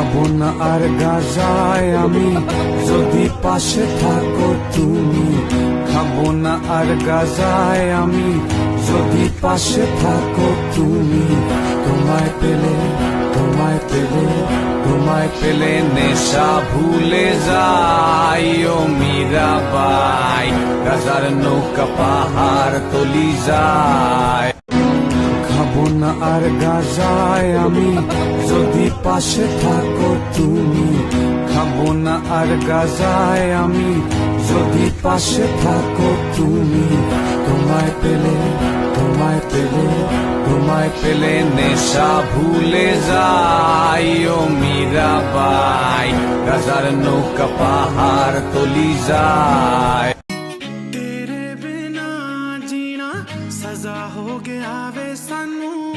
খাবো না আর গাজায় আমি যদি পাশে থাকো তুমি। খাবো না আর গাজায় আমি যদি পাশে থাকো তুমি। তোমায় পেলে, তোমায় পেলে, তোমায় পেলে নেশা ভুলে যাই ও মীরাবাই। গাজার নৌকা পাহাড় তলি যায়। খাবো না আর গাজায় আমি যদি পাশে থাকো তুমি। খাবো না আর গাজায় আমি যদি পাশে থাকো তুমি। তোমায় পেলে, তোমায় পেলে, তোমায় পেলে নেশা ভুলে যাই ও মীরাবাই। গাজার নৌকা পাহাড় তলি যায়। तेरे बिना जीना सजा हो गया वे सानू।